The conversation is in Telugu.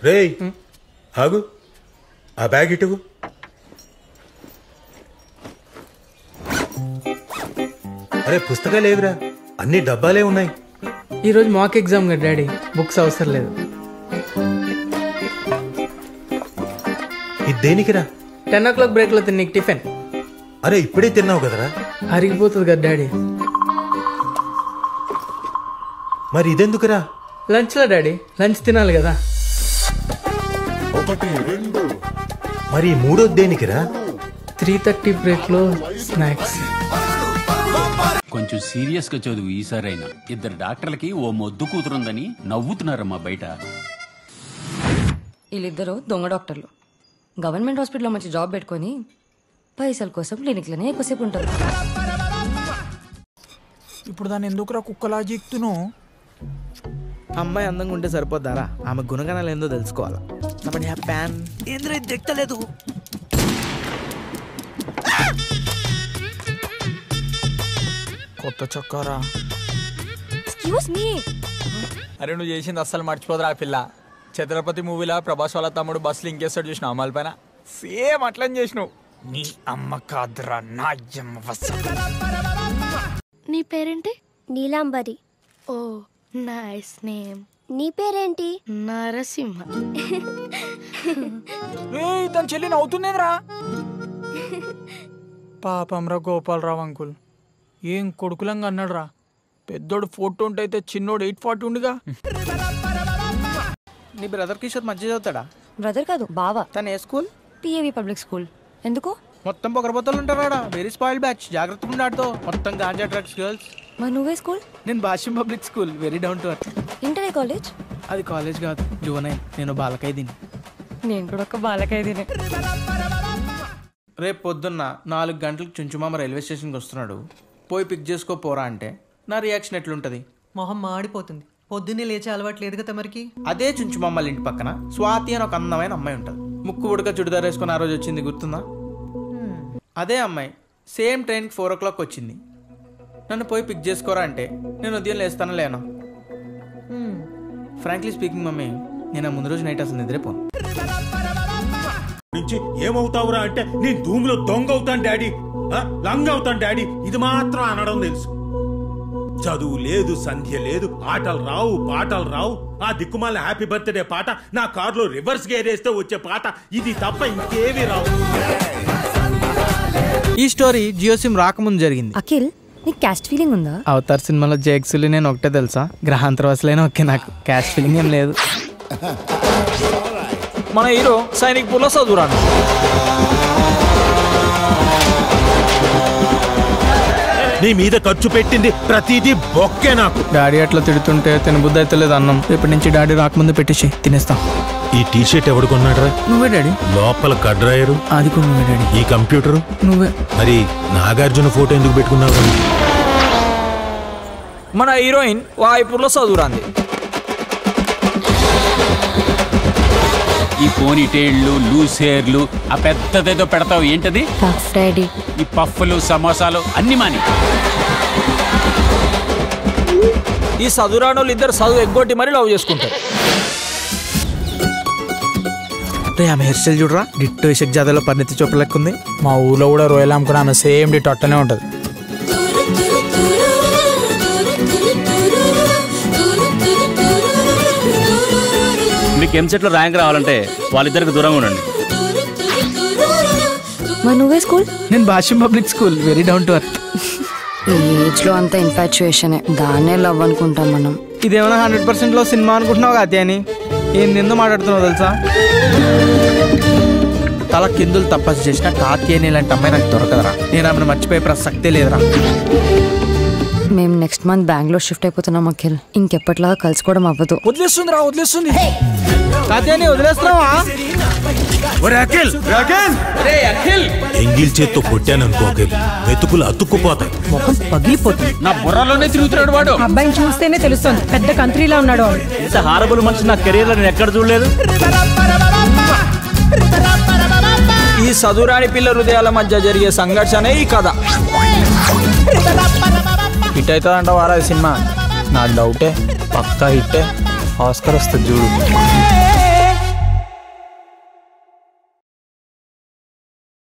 రేయ్ ఆగు, ఆ బ్యాగ్ ఇటువు. అరే పుస్తకాలు ఏవిరా, అన్ని డబ్బాలే ఉన్నాయి. ఈరోజు మాక్ ఎగ్జామ్ కదా డాడీ, బుక్స్ అవసరం లేదు. ఇది దేనికిరా? 10 o'clock బ్రేక్ లో తిన్నీకి టిఫిన్. అరే ఇప్పుడే తిన్నావు కదరా. అరిగిపోతుంది కదా డాడీ. మరి ఇదెందుకురా? లంచ్ లో డాడీ, లంచ్ తినాలి కదా. మరి మూడోది దేనికిరా? 3:30 బ్రేక్ లో స్నాక్స్. కొంచెం సీరియస్ గా చదువు ఈసారైనా. 2 డాక్టర్లకి ఓ మొద్దు కూతురుందని నవ్వుతున్నారమ్మా బయట. వీళ్ళిద్దరూ దొంగ డాక్టర్లు. గవర్నమెంట్ హాస్పిటల్లో మంచి జాబ్ పెట్టుకొని పైసల కోసం క్లినిక్లోనే ఎక్కువసేపు ఉంటారు. ఇప్పుడు దాన్ని ఎందుకురా కుక్కలా జీక్తును? అమ్మాయి అందంగా ఉంటే సరిపోద్దారా, ఆమె గుణగణాలు ఏందో తెలుసుకోవాలా. ప్యాన్ ఏంద్ర దిక్కలేదు. కొత్త చొక్కారా. Excuse me. అరే నువ్వు చేసింది అస్సలు మర్చిపోదురా ఆ పిల్ల. ఛత్రపతి మూవీలో ప్రభాస్ వాళ్ళ తమ్ముడు బస్సులు ఇంకేస్తాడు చూసిన అమ్మాయిల పైన, సేమ్ అట్లని చేసినావు. నీ అమ్మ కాదురా నా అమ్మ. నీ పేరేంటి? నీలాంబరి. ఓ నైస్ నేమ్. నీ పేరేంటి? నరసింహ. తన చెల్లి నవ్వుతుందేంద్రా. పాపంరా గోపాలరావు అంకుల్, ఏం కొడుకులంగా అన్నాడు రా. పెద్దోడు 420 అయితే చిన్నోడు 840 ఉండిగా. నీ బ్రదర్ కిషోర్ మంచిగా చదువుతాడా? బ్రదర్ కాదు బావా. తను ఏ స్కూల్? పిఏవి public school. ఎందుకు? మొత్తం పొగరబోతలు ఉంటారా, వెరీ స్పాయిల్డ్ బ్యాచ్. జాగ్రత్తగా ఉండాడుతో మొత్తం గాంజా డ్రగ్స్ గర్ల్స్. మరి నువ్వే స్కూల్? నేను Bhashyam public school, very down to earth. Inter college? అది కాలేజ్ కాదు, జూనై. నేను బాలకైదిని. నేను కూడా ఒక బాలకైదినే. రేపు పొద్దున్న 4 గంటలకు చుంచుమామ రైల్వే స్టేషన్కి వస్తున్నాడు, పోయి పిక్ చేసుకోపోరా అంటే నా రియాక్షన్ ఎట్లుంటది? మొహం మాడిపోతుంది. పొద్దున్నే లేచే అలవాటు లేదు కదా మరికి. అదే చుంచుమామల ఇంటి పక్కన స్వాతి అని ఒక అందమైన అమ్మాయి ఉంటుంది. ముక్కు ఉడక చుడిదార్ వేసుకుని ఆ రోజు వచ్చింది, గుర్తుందా? అదే అమ్మాయి సేమ్ ట్రైన్కి 4 o'clock వచ్చింది. నన్ను పోయి పిక్ చేసుకోరా అంటే నేను ఉదయం లేస్తాను లేను. ఫ్రాంక్లీ స్పీకింగ్ మమ్మీ, నేను ఆ ముందు రోజు నైట్ అసలు నిద్రపోను. నుంచి ఏమవుతావురా అంటే నేను ధూములో దొంగ అవుతాను డాడీ, లంగ అవుతాను డాడీ, ఇది మాత్రం అనడం తెలుసు. చదువు లేదు, సంధ్య లేదు, ఆటలు రావు, పాటలు రావు. ఆ దిక్కుమాల హ్యాపీ బర్త్డే పాట, నా కారులో రివర్స్ గేర్ వేస్తే వచ్చే పాట, ఇది తప్ప ఇంకేమీ రావు. ఈ స్టోరీ జియో సిమ్ రాకముందు జరిగింది. అఖిల్, నీకు క్యాస్ట్ ఫీలింగ్ ఉందా? అవతార్ సినిమాలో జేక్సులు నేను ఒకటే తెలుసా, గ్రహాంతరవాసులైనా ఓకే, నాకు క్యాస్ట్ ఫీలింగ్ ఏం లేదు. మన హీరో సైనిక్ పూర్లో చదువురాను. నీ మీద ఖర్చు పెట్టింది ప్రతిదీ బొక్కే నాకు. డాడీ అట్లా తిడుతుంటే తినబుద్ధి అయితే లేదు అన్నం. రేపటి నుంచి డాడీ రాకముందు పెట్టేసి తినేస్తాం. ఈ టీ షర్ట్ ఎవడు కొన్నాడు రా? నువ్వే డాడీ. లోపల కడ్రాయరు అది కూడా నువ్వే డాడీ. ఈ కంప్యూటర్ నువ్వే. మరి నాగార్జున ఫోటో ఎందుకు పెట్టుకున్నావు? మన హీరోయిన్ వాయిపూర్లో చదువురాంది. ఈ పోనీ టైళ్లు, లూస్ హెయిర్లు, ఆ పెద్దదేదో పెడతావు ఏంటది? డాడీ. ఈ పఫ్ఫులు, సమోసాలు అన్ని మాని. ఈ చదువురానోళ్ళు ఇద్దరు చదువు ఎగ్గొట్టి మరీ లవ్ చేసుకుంటారు. ఆమె హెయిర్ స్టైల్ చూడరా, డిట్టో ఇషక్ జాదాలో పరిణితి చోప్రా లెక్క ఉంది. మా ఊర్లో కూడా రోయల్ అమ్ముకుని ఆమె సేమ్ డిట్ అట్టనే ఉంటుంది. మీకు ఎంసెట్ లో ర్యాంక్ రావాలంటే వాళ్ళిద్దరికి దూరంగా ఉండండి. మరి నువ్వే స్కూల్? నేను Bhashyam public school, very down to earth. ఈ ఏజ్ లో అంతా ఇన్ఫాచ్యుయేషన్, దాన్నే లవ్ అనుకుంటాం మనం. ఇదేమన్నా 100% లో సినిమా అనుకుంటున్నావు కదా అని ఏందో మాట్లాడుతున్నావు తెలుసా? తల కిందులు తపస్సు చేసిన కాత్యాయని ఇలాంటి అమ్మాయి నాకు దొరకదరా. నేను ఆమెను మర్చిపోయే ప్రసక్తే లేదురా. మేము నెక్స్ట్ మంత్ బెంగళూరు షిఫ్ట్ అయిపోతున్నాం అఖిల్. ఇంకెప్పటిలాగా కలుసుకోవడం అవ్వదు. వదిలేస్తుంది రా, వదిలేస్తుంది. కాత్యాయని వదిలేస్తున్నావా? ఎంగిల్ చేత్తో కొట్టాననుకో అఖిల్, మెతుకులు అతుక్కుపోతాయి, మొహం పగిలిపోతుంది. నా బుర్రలోనే తిరుగుతున్నాడు వాడు. అబ్బాయిని చూస్తేనే తెలుస్తుంది పెద్ద కంట్రీలో ఉన్నాడు. ఇంత హారబుల్ మనిషి నా కెరీర్ లో నేను ఎక్కడ చూడలేదు. ఈ చదువురాని పిల్ల హృదయాల మధ్య జరిగే సంఘర్షణే ఈ కథ. హిట్ అవుతుందంట వారా సినిమా? నాకు డౌటే, పక్కా హిట్టే. ఆస్కర్ వస్తుంది చూడు.